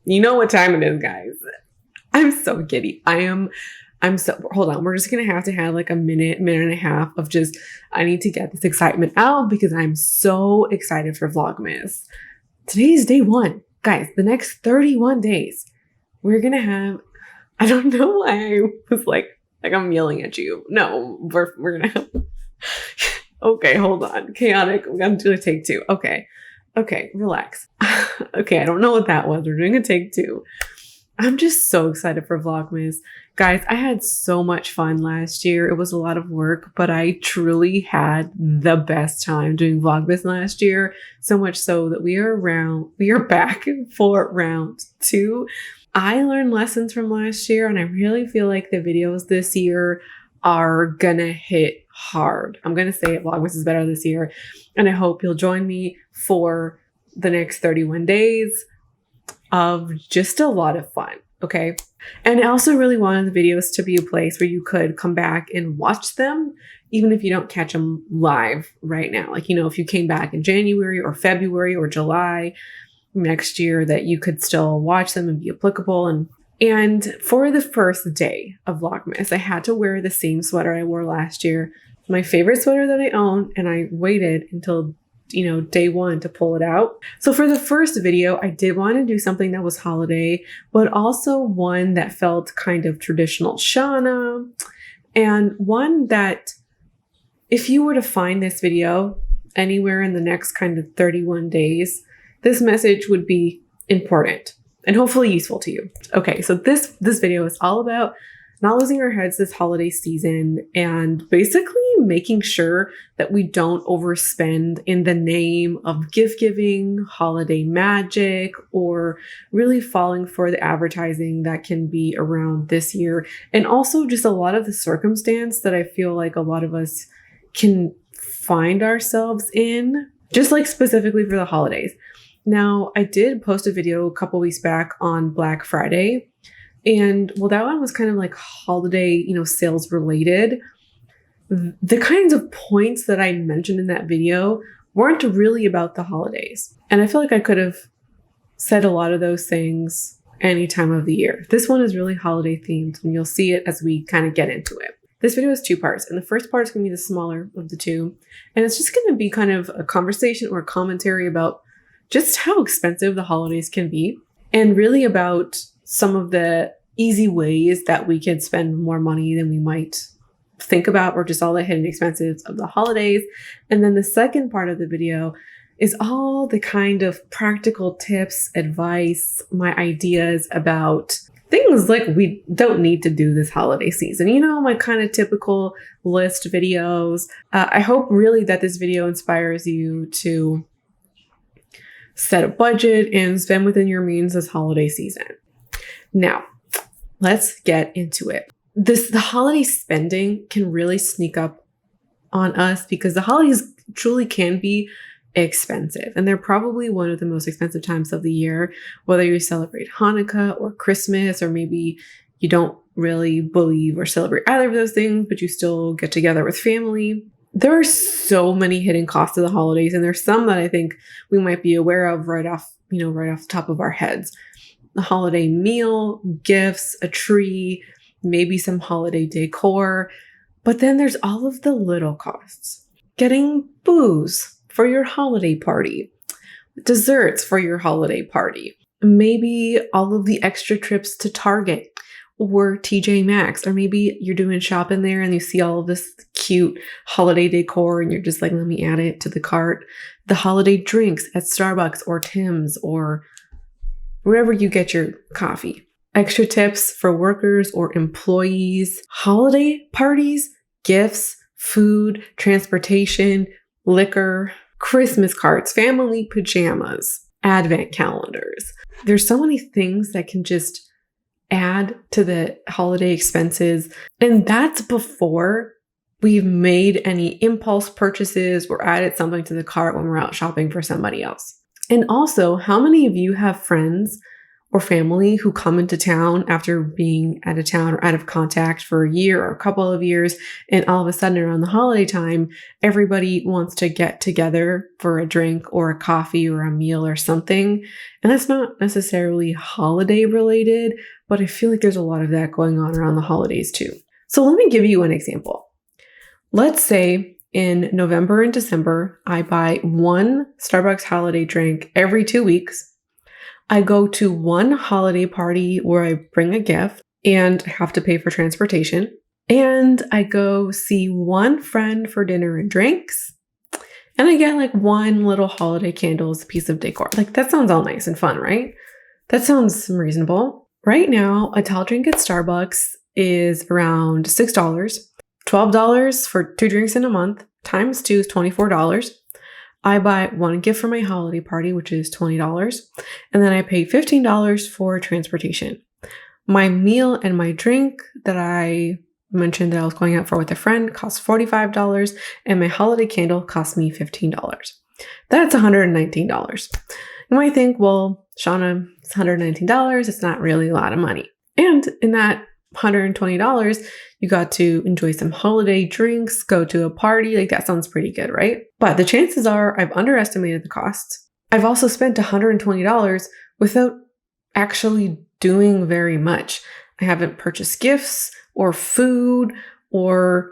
You know what time it is, guys. I'm so giddy. I'm so, hold on. We're just going to have like a minute and a half of just, I need to get this excitement out because I'm so excited for Vlogmas. Today is day 1. Guys, the next 31 days, we're going to have, I don't know why I was like I'm yelling at you. No, we're going to have, okay, hold on. Chaotic. I'm going to do a take 2. Okay, relax. Okay, I don't know what that was. We're doing a take 2. I'm just so excited for Vlogmas. Guys, I had so much fun last year. It was a lot of work, but I truly had the best time doing Vlogmas last year. So much so that we are back for round 2. I learned lessons from last year, and I really feel like the videos this year are gonna hit hard. I'm gonna say it, Vlogmas is better this year. And I hope you'll join me for the next 31 days of just a lot of fun, okay? And I also really wanted the videos to be a place where you could come back and watch them, even if you don't catch them live right now. Like, if you came back in January or February or July next year, that you could still watch them and be applicable. And for the first day of Vlogmas, I had to wear the same sweater I wore last year, my favorite sweater that I own, and I waited until day 1 to pull it out. So for the first video, I did want to do something that was holiday, but also one that felt kind of traditional Shana, and one that if you were to find this video anywhere in the next kind of 31 days, this message would be important and hopefully useful to you. Okay, so this video is all about not losing our heads this holiday season and basically making sure that we don't overspend in the name of gift giving, holiday magic, or really falling for the advertising that can be around this year. And also just a lot of the circumstance that I feel like a lot of us can find ourselves in, just like specifically for the holidays. Now, I did post a video a couple weeks back on Black Friday. And well, that one was kind of like holiday, sales related. The kinds of points that I mentioned in that video weren't really about the holidays. And I feel like I could have said a lot of those things any time of the year. This one is really holiday themed, and you'll see it as we kind of get into it. This video is 2 parts, and the first part is going to be the smaller of the 2. And it's just going to be kind of a conversation or a commentary about just how expensive the holidays can be, and really about some of the easy ways that we can spend more money than we might think about, or just all the hidden expenses of the holidays. And then the second part of the video is all the kind of practical tips, advice, my ideas about things like we don't need to do this holiday season. My kind of typical list videos. I hope really that this video inspires you to set a budget and spend within your means this holiday season. Now, let's get into it. The holiday spending can really sneak up on us because the holidays truly can be expensive. And they're probably one of the most expensive times of the year, whether you celebrate Hanukkah or Christmas, or maybe you don't really believe or celebrate either of those things, but you still get together with family. There are so many hidden costs of the holidays, and there's some that I think we might be aware of right off the top of our heads. The holiday meal, gifts, a tree, maybe some holiday decor. But then there's all of the little costs. Getting booze for your holiday party, desserts for your holiday party, maybe all of the extra trips to Target or TJ Maxx, or maybe you're doing shopping there and you see all of this cute holiday decor and you're just like, let me add it to the cart. The holiday drinks at Starbucks or Tim's or wherever you get your coffee. Extra tips for workers or employees, holiday parties, gifts, food, transportation, liquor, Christmas cards, family pajamas, advent calendars. There's so many things that can just add to the holiday expenses. And that's before we've made any impulse purchases or added something to the cart when we're out shopping for somebody else. And also, how many of you have friends or family who come into town after being out of town or out of contact for a year or a couple of years. And all of a sudden around the holiday time, everybody wants to get together for a drink or a coffee or a meal or something. And that's not necessarily holiday related, but I feel like there's a lot of that going on around the holidays too. So let me give you an example. Let's say in November and December, I buy one Starbucks holiday drink every 2 weeks. I go to one holiday party where I bring a gift and have to pay for transportation. And I go see one friend for dinner and drinks. And I get like one little holiday candle as a piece of decor. Like that sounds all nice and fun, right? That sounds reasonable. Right now, a tall drink at Starbucks is around $6. $12 for 2 drinks in a month times 2 is $24. I buy one gift for my holiday party, which is $20, and then I pay $15 for transportation. My meal and my drink that I mentioned that I was going out for with a friend costs $45, and my holiday candle cost me $15. That's $119. You might think, well, Shauna, it's $119. It's not really a lot of money. And in that $120, you got to enjoy some holiday drinks, go to a party. Like that sounds pretty good, right? But the chances are I've underestimated the costs. I've also spent $120 without actually doing very much. I haven't purchased gifts or food or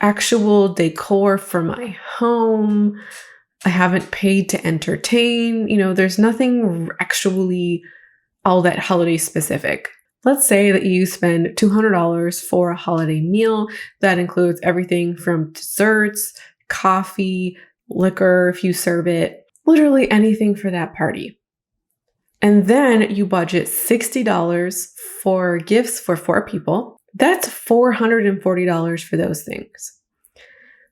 actual decor for my home. I haven't paid to entertain. There's nothing actually all that holiday specific. Let's say that you spend $200 for a holiday meal that includes everything from desserts, coffee, liquor, if you serve it, literally anything for that party. And then you budget $60 for gifts for 4 people. That's $440 for those things,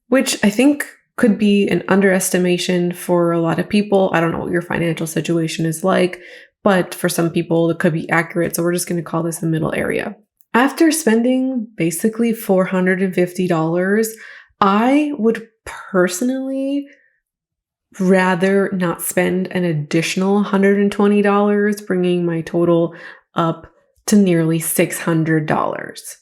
which I think could be an underestimation for a lot of people. I don't know what your financial situation is like, but for some people, it could be accurate. So we're just going to call this a middle area. After spending basically $450, I would personally rather not spend an additional $120, bringing my total up to nearly $600.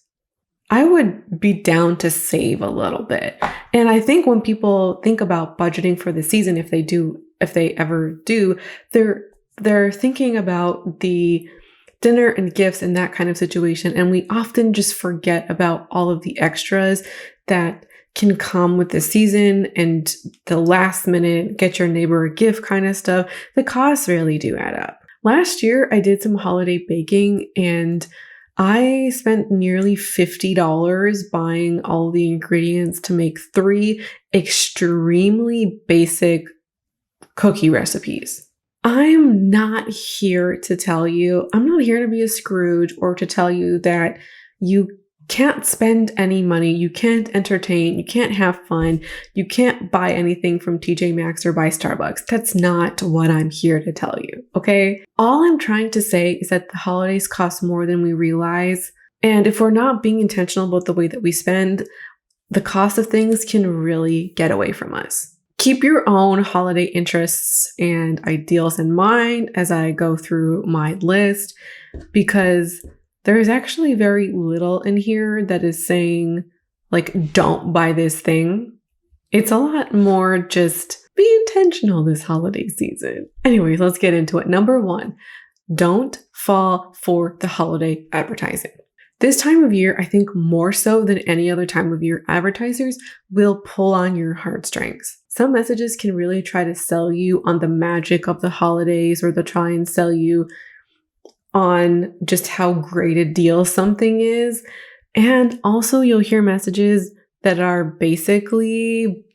I would be down to save a little bit. And I think when people think about budgeting for the season, if they ever do, they're thinking about the dinner and gifts and that kind of situation. And we often just forget about all of the extras that can come with the season and the last minute get your neighbor a gift kind of stuff. The costs really do add up. Last year, I did some holiday baking and I spent nearly $50 buying all the ingredients to make 3 extremely basic cookie recipes. I'm not here to tell you, I'm not here to be a Scrooge or to tell you that you can't spend any money, you can't entertain, you can't have fun, you can't buy anything from TJ Maxx or buy Starbucks. That's not what I'm here to tell you, okay? All I'm trying to say is that the holidays cost more than we realize. And if we're not being intentional about the way that we spend, the cost of things can really get away from us. Keep your own holiday interests and ideals in mind as I go through my list, because there is actually very little in here that is saying, like, don't buy this thing. It's a lot more just be intentional this holiday season. Anyways, let's get into it. Number 1, don't fall for the holiday advertising. This time of year, I think more so than any other time of year, advertisers will pull on your heartstrings. Some messages can really try to sell you on the magic of the holidays, or they'll try and sell you on just how great a deal something is. And also you'll hear messages that are basically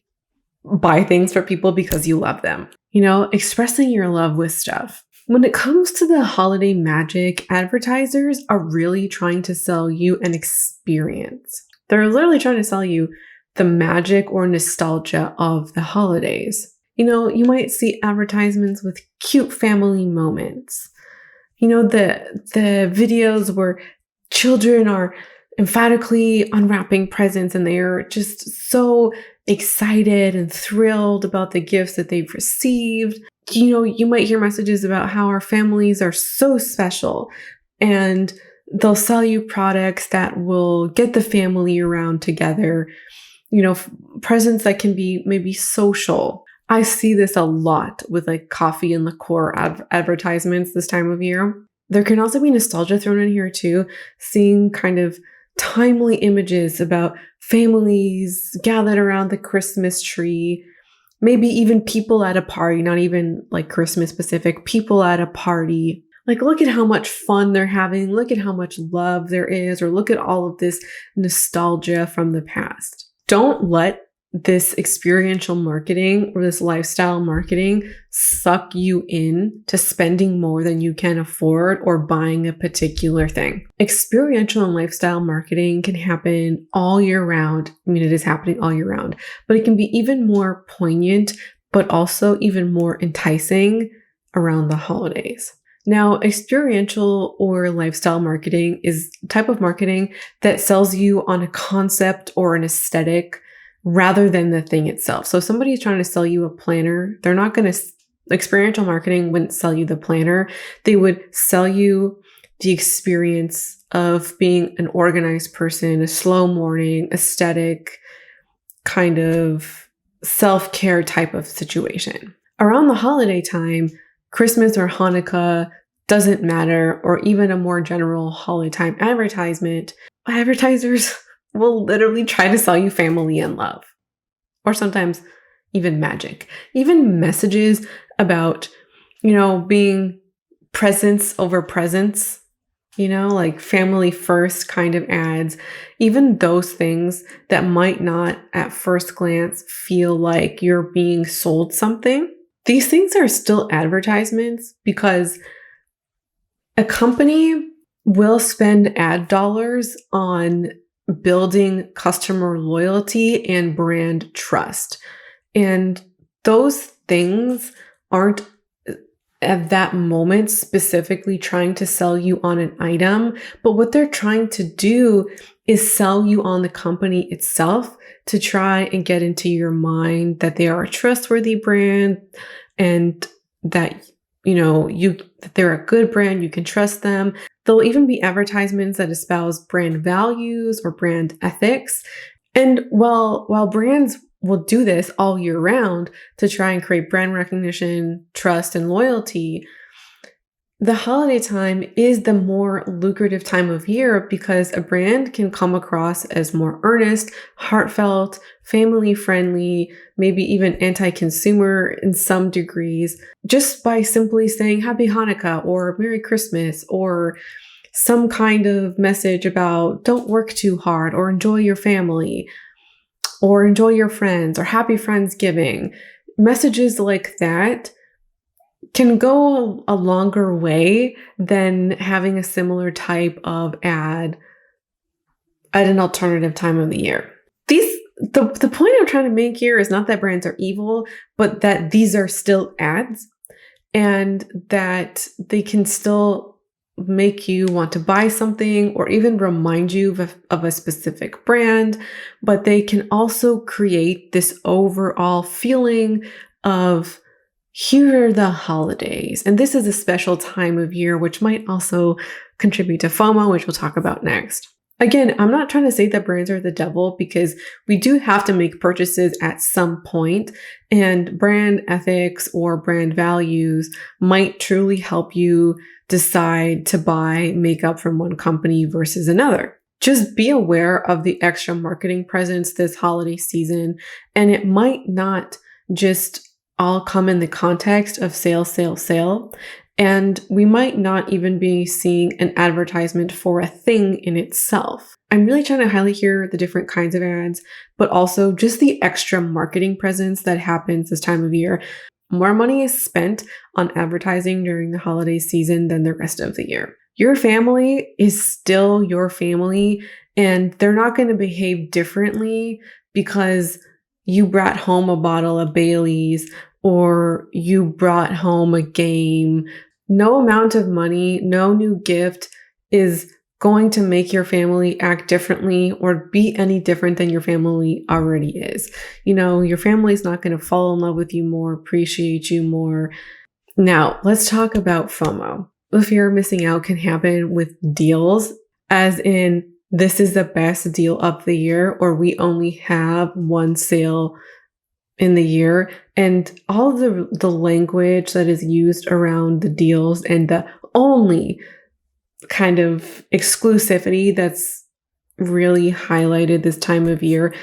buy things for people because you love them. Expressing your love with stuff. When it comes to the holiday magic, advertisers are really trying to sell you an experience. They're literally trying to sell you the magic or nostalgia of the holidays. You might see advertisements with cute family moments. The videos where children are emphatically unwrapping presents, and they're just so excited and thrilled about the gifts that they've received. You might hear messages about how our families are so special, and they'll sell you products that will get the family around together, presents that can be maybe social. I see this a lot with like coffee and liqueur advertisements this time of year. There can also be nostalgia thrown in here too, seeing kind of timely images about families gathered around the Christmas tree, maybe even people at a party, not even like Christmas specific, people at a party. Like, look at how much fun they're having, look at how much love there is, or look at all of this nostalgia from the past. Don't let this experiential marketing or this lifestyle marketing suck you in to spending more than you can afford or buying a particular thing. Experiential and lifestyle marketing can happen all year round. I mean, it is happening all year round, but it can be even more poignant, but also even more enticing around the holidays. Now, experiential or lifestyle marketing is a type of marketing that sells you on a concept or an aesthetic rather than the thing itself. So if somebody is trying to sell you a planner, they're not going to, experiential marketing wouldn't sell you the planner. They would sell you the experience of being an organized person, a slow morning, aesthetic, kind of self-care type of situation. Around the holiday time, Christmas or Hanukkah, doesn't matter, or even a more general holiday time advertisement, advertisers will literally try to sell you family and love, or sometimes even magic, even messages about, being presence over presents, like family first kind of ads, even those things that might not at first glance feel like you're being sold something. These things are still advertisements because a company will spend ad dollars on building customer loyalty and brand trust. And those things aren't at that moment specifically trying to sell you on an item, but what they're trying to do is sell you on the company itself to try and get into your mind that they are a trustworthy brand and that, that they're a good brand, you can trust them. There'll even be advertisements that espouse brand values or brand ethics. And while brands will do this all year round to try and create brand recognition, trust, and loyalty, the holiday time is the more lucrative time of year because a brand can come across as more earnest, heartfelt, family-friendly, maybe even anti-consumer in some degrees, just by simply saying Happy Hanukkah or Merry Christmas or some kind of message about don't work too hard or enjoy your family or enjoy your friends or Happy Friendsgiving. Messages like that can go a longer way than having a similar type of ad at an alternative time of the year. The point I'm trying to make here is not that brands are evil, but that these are still ads and that they can still make you want to buy something or even remind you of a specific brand, but they can also create this overall feeling of here are the holidays. And this is a special time of year, which might also contribute to FOMO, which we'll talk about next. Again, I'm not trying to say that brands are the devil because we do have to make purchases at some point, and brand ethics or brand values might truly help you decide to buy makeup from one company versus another. Just be aware of the extra marketing presence this holiday season, and it might not just all come in the context of sale, sale, sale. And we might not even be seeing an advertisement for a thing in itself. I'm really trying to highlight here the different kinds of ads, but also just the extra marketing presence that happens this time of year. More money is spent on advertising during the holiday season than the rest of the year. Your family is still your family, and they're not going to behave differently because you brought home a bottle of Bailey's or you brought home a game. No amount of money, no new gift is going to make your family act differently or be any different than your family already is. Your family's not going to fall in love with you more, appreciate you more. Now, let's talk about FOMO. The fear of missing out can happen with deals, as in, this is the best deal of the year, or we only have one sale in the year. And all the language that is used around the deals and the only kind of exclusivity that's really highlighted this time of year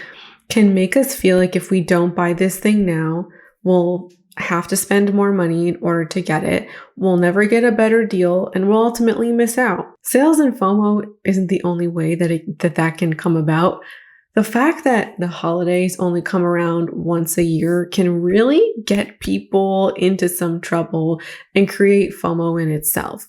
can make us feel like if we don't buy this thing now, we'll have to spend more money in order to get it. We'll never get a better deal and we'll ultimately miss out. Sales and FOMO isn't the only way that can come about. The fact that the holidays only come around once a year can really get people into some trouble and create FOMO in itself.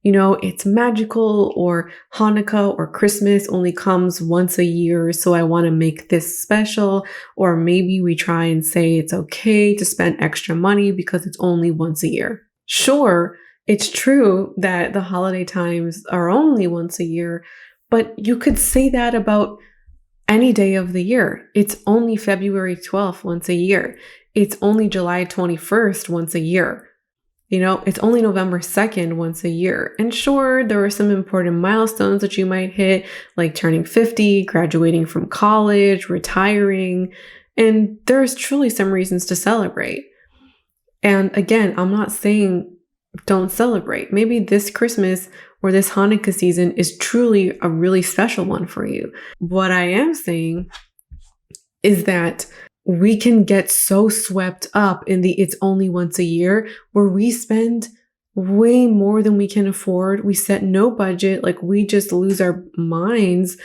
It's magical, or Hanukkah or Christmas only comes once a year, so I want to make this special. Or maybe we try and say it's okay to spend extra money because it's only once a year. Sure, it's true that the holiday times are only once a year, but you could say that about any day of the year. It's only February 12th once a year. It's only July 21st once a year. It's only November 2nd once a year. And sure, there are some important milestones that you might hit, like turning 50, graduating from college, retiring, and there's truly some reasons to celebrate. And again, I'm not saying don't celebrate. Maybe this Christmas or this Hanukkah season is truly a really special one for you. What I am saying is that we can get so swept up in the it's only once a year, where we spend way more than we can afford. We set no budget, like we just lose our minds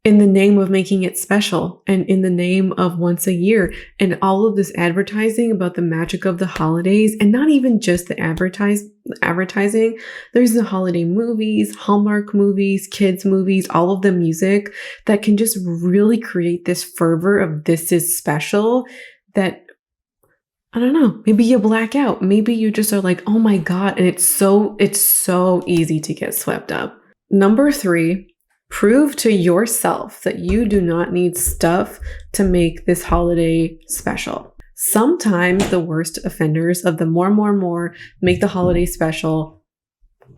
in the name of making it special and in the name of once a year. And all of this advertising about the magic of the holidays, and not even just the advertising. There's the holiday movies, Hallmark movies, kids movies, all of the music that can just really create this fervor of this is special that, I don't know, maybe you black out. Maybe you just are like, oh my God. And it's so easy to get swept up. Number 3, prove to yourself that you do not need stuff to make this holiday special. Sometimes the worst offenders of the more make the holiday special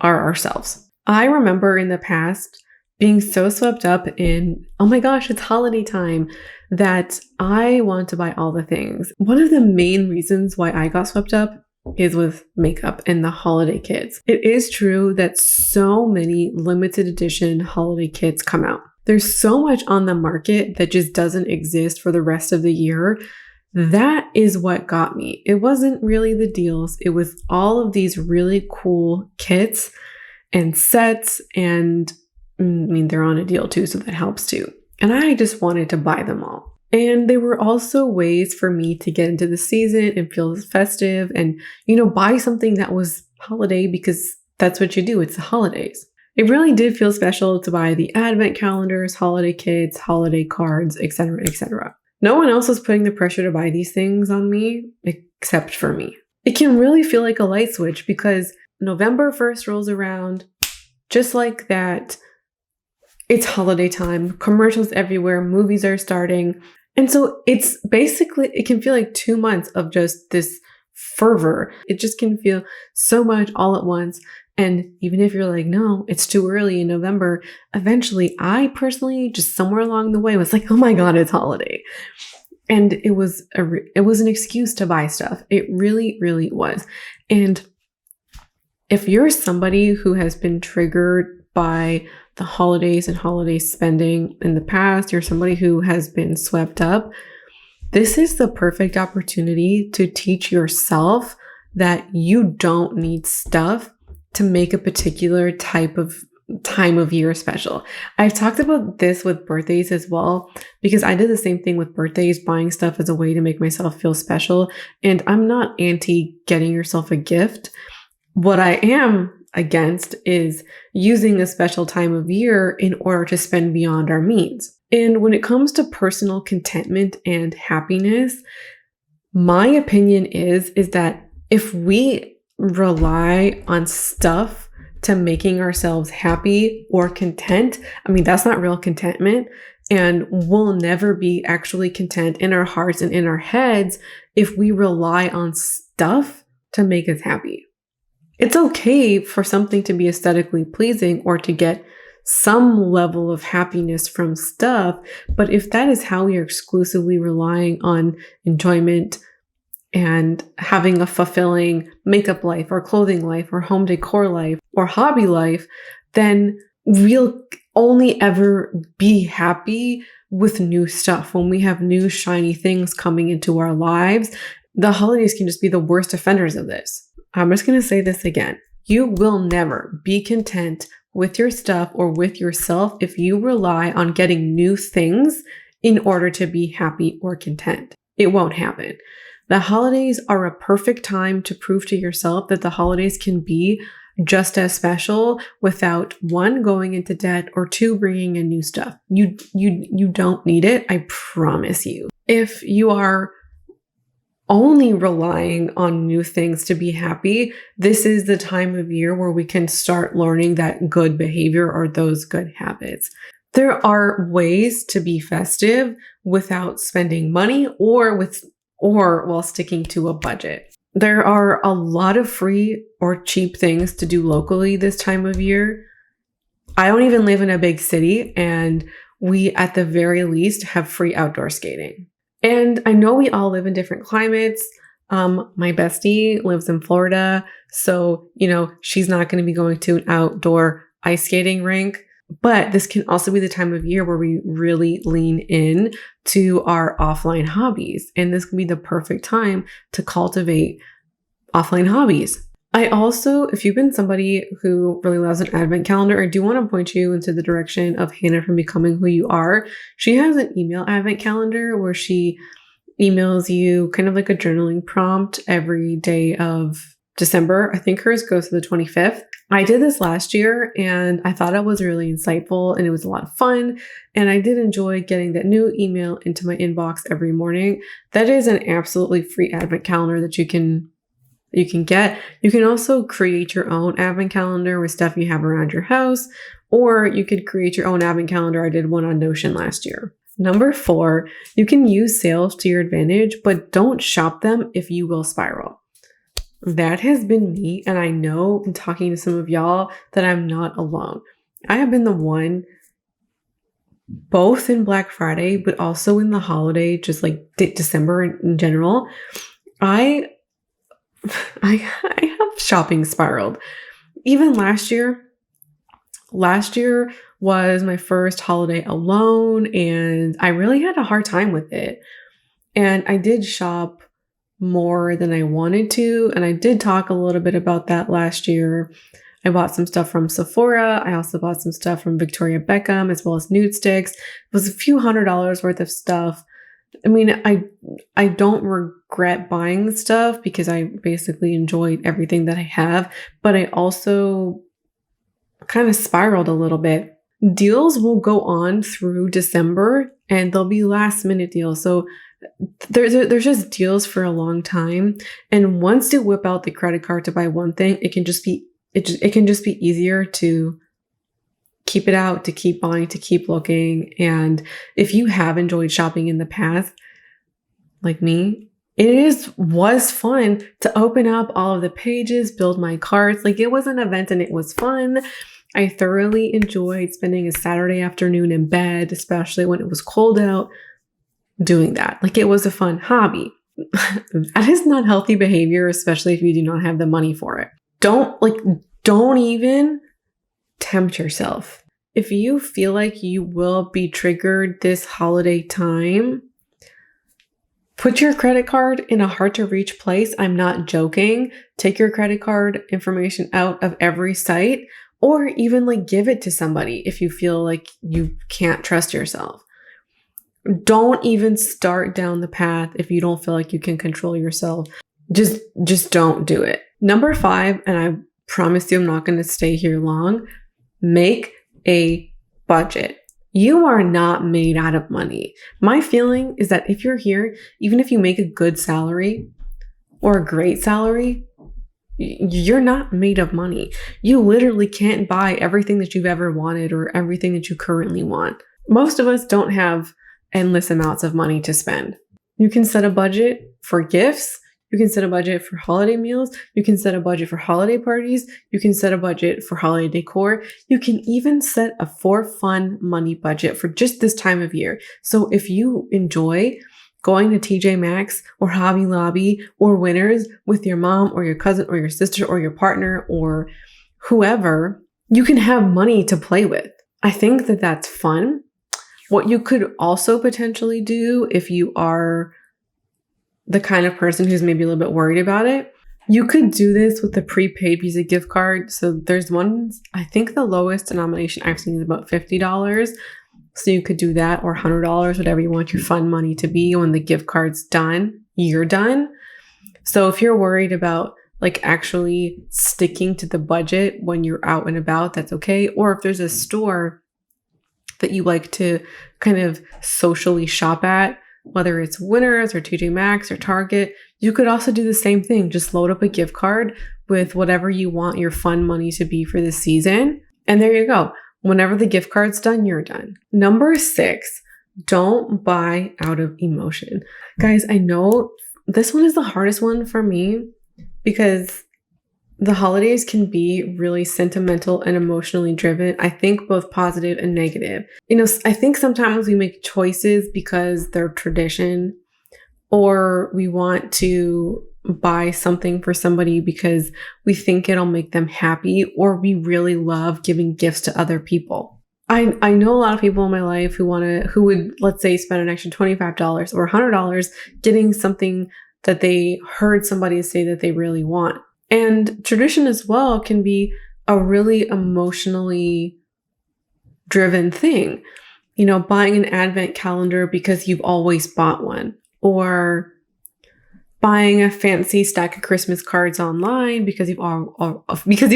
are ourselves. I remember in the past being so swept up in, oh my gosh, it's holiday time, that I want to buy all the things. One of the main reasons why I got swept up is with makeup and the holiday kits. It is true that so many limited edition holiday kits come out. There's so much on the market that just doesn't exist for the rest of the year. That is what got me. It wasn't really the deals. It was all of these really cool kits and sets, and they're on a deal too, so that helps too. And I just wanted to buy them all. And they were also ways for me to get into the season and feel festive and, buy something that was holiday, because that's what you do. It's the holidays. It really did feel special to buy the advent calendars, holiday kits, holiday cards, etc., etc. No one else was putting the pressure to buy these things on me except for me. It can really feel like a light switch, because November 1st rolls around, just like that. It's holiday time, commercials everywhere, movies are starting. And so it's basically, it can feel like 2 months of just this fervor. It just can feel so much all at once. And even if you're like, no, it's too early in November, eventually I personally just somewhere along the way was like, oh my God, it's holiday. And it was an excuse to buy stuff. It really, really was. And if you're somebody who has been triggered by the holidays and holiday spending in the past, you're somebody who has been swept up, this is the perfect opportunity to teach yourself that you don't need stuff to make a particular type of time of year special. I've talked about this with birthdays as well, because I did the same thing with birthdays, buying stuff as a way to make myself feel special. And I'm not anti getting yourself a gift. What I am against is using a special time of year in order to spend beyond our means. And when it comes to personal contentment and happiness, my opinion is that if we rely on stuff to making ourselves happy or content, I mean, that's not real contentment. And we'll never be actually content in our hearts and in our heads if we rely on stuff to make us happy. It's okay for something to be aesthetically pleasing or to get some level of happiness from stuff, but if that is how we are exclusively relying on enjoyment and having a fulfilling makeup life or clothing life or home decor life or hobby life, then we'll only ever be happy with new stuff. When we have new shiny things coming into our lives, the holidays can just be the worst offenders of this. I'm just going to say this again. You will never be content with your stuff or with yourself if you rely on getting new things in order to be happy or content. It won't happen. The holidays are a perfect time to prove to yourself that the holidays can be just as special without one, going into debt, or two, bringing in new stuff. You don't need it. I promise you. If you are only relying on new things to be happy, this is the time of year where we can start learning that good behavior or those good habits. There are ways to be festive without spending money or while sticking to a budget. There are a lot of free or cheap things to do locally this time of year. I don't even live in a big city, and we at the very least have free outdoor skating. And I know we all live in different climates. My bestie lives in Florida, so, she's not going to be going to an outdoor ice skating rink. But this can also be the time of year where we really lean in to our offline hobbies. And this can be the perfect time to cultivate offline hobbies. I also, if you've been somebody who really loves an advent calendar, I do want to point you into the direction of Hannah from Becoming Who You Are. She has an email advent calendar where she emails you kind of like a journaling prompt every day of December. I think hers goes to the 25th. I did this last year and I thought it was really insightful and it was a lot of fun. And I did enjoy getting that new email into my inbox every morning. That is an absolutely free advent calendar that you can get. You can also create your own advent calendar with stuff you have around your house, or you could create your own advent calendar. I did one on Notion last year. Number 4, you can use sales to your advantage, but don't shop them if you will spiral. That has been me, and I know in talking to some of y'all that I'm not alone. I have been the one, both in Black Friday, but also in the holiday, just like December in general. I have shopping spiraled. Even last year was my first holiday alone, and I really had a hard time with it. And I did shop more than I wanted to. And I did talk a little bit about that last year. I bought some stuff from Sephora. I also bought some stuff from Victoria Beckham, as well as nude sticks. It was a few $100s worth of stuff. I mean, I don't regret buying the stuff because I basically enjoyed everything that I have, but I also kind of spiraled a little bit. Deals will go on through December and they'll be last minute deals. So there's just deals for a long time. And once you whip out the credit card to buy one thing, it can just be easier to keep it out, to keep buying, to keep looking. And if you have enjoyed shopping in the past, like me, was fun to open up all of the pages, build my carts. Like, it was an event and it was fun. I thoroughly enjoyed spending a Saturday afternoon in bed, especially when it was cold out, doing that. Like, it was a fun hobby. That is not healthy behavior, especially if you do not have the money for it. Don't even tempt yourself. If you feel like you will be triggered this holiday time, put your credit card in a hard to reach place. I'm not joking. Take your credit card information out of every site, or even give it to somebody if you feel like you can't trust yourself. Don't even start down the path if you don't feel like you can control yourself. Just don't do it. Number 5, and I promise you I'm not going to stay here long, make a budget. You are not made out of money. My feeling is that if you're here, even if you make a good salary or a great salary, You're not made of money. You literally can't buy everything that you've ever wanted or everything that you currently want. Most of us don't have endless amounts of money to spend. You can set a budget for gifts. You can set a budget for holiday meals. You can set a budget for holiday parties. You can set a budget for holiday decor. You can even set a for fun money budget for just this time of year. So if you enjoy going to TJ Maxx or Hobby Lobby or Winners with your mom or your cousin or your sister or your partner or whoever, you can have money to play with. I think that that's fun. What you could also potentially do if you are the kind of person who's maybe a little bit worried about it, you could do this with a prepaid Visa gift card. So there's one, I think the lowest denomination I've seen is about $50. So you could do that, or $100, whatever you want your fun money to be. When the gift card's done, you're done. So if you're worried about like actually sticking to the budget when you're out and about, that's okay. Or if there's a store that you like to kind of socially shop at, whether it's Winners or TJ Maxx or Target, you could also do the same thing. Just load up a gift card with whatever you want your fun money to be for the season. And there you go. Whenever the gift card's done, you're done. Number 6, don't buy out of emotion. Guys, I know this one is the hardest one for me because the holidays can be really sentimental and emotionally driven. I think both positive and negative. I think sometimes we make choices because they're tradition, or we want to buy something for somebody because we think it'll make them happy, or we really love giving gifts to other people. I know a lot of people in my life who would, let's say, spend an extra $25 or $100 getting something that they heard somebody say that they really want. And tradition as well can be a really emotionally driven thing. Buying an advent calendar because you've always bought one, or buying a fancy stack of Christmas cards online because you've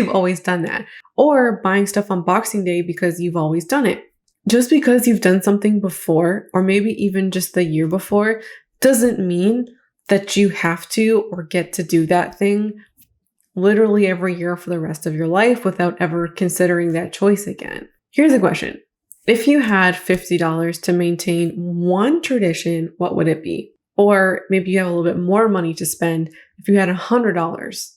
always done that, or buying stuff on Boxing Day because you've always done it. Just because you've done something before, or maybe even just the year before, doesn't mean that you have to or get to do that thing literally every year for the rest of your life without ever considering that choice again. Here's a question. If you had $50 to maintain one tradition, what would it be? Or maybe you have a little bit more money to spend. If you had $100,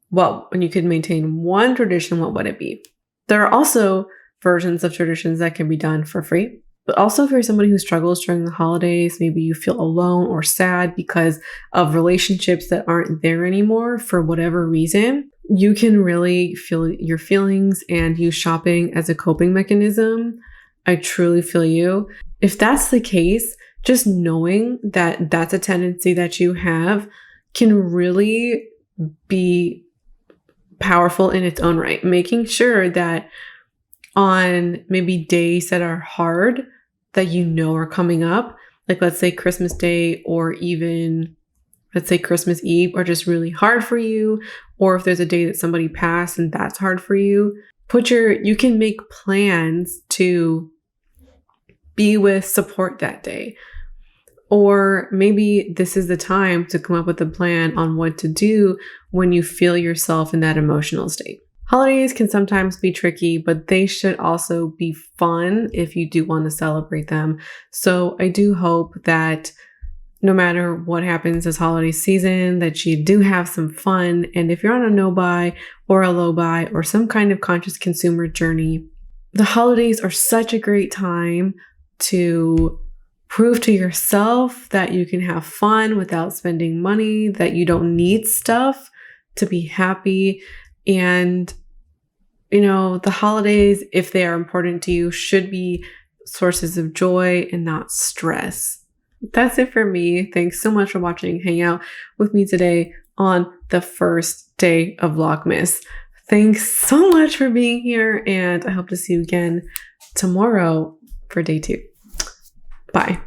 when you could maintain one tradition, what would it be? There are also versions of traditions that can be done for free. But also if you're somebody who struggles during the holidays, maybe you feel alone or sad because of relationships that aren't there anymore for whatever reason, you can really feel your feelings and use shopping as a coping mechanism. I truly feel you. If that's the case, just knowing that that's a tendency that you have can really be powerful in its own right. Making sure that on maybe days that are hard, that are coming up, like let's say Christmas Day, or even let's say Christmas Eve, are just really hard for you, or if there's a day that somebody passed and that's hard for you, you can make plans to be with support that day. Or maybe this is the time to come up with a plan on what to do when you feel yourself in that emotional state. Holidays can sometimes be tricky, but they should also be fun if you do want to celebrate them. So I do hope that no matter what happens this holiday season, that you do have some fun. And if you're on a no buy or a low buy or some kind of conscious consumer journey, the holidays are such a great time to prove to yourself that you can have fun without spending money, that you don't need stuff to be happy. And, the holidays, if they are important to you, should be sources of joy and not stress. That's it for me. Thanks so much for watching, hang out with me today on the first day of Vlogmas. Thanks so much for being here, and I hope to see you again tomorrow for day 2. Bye.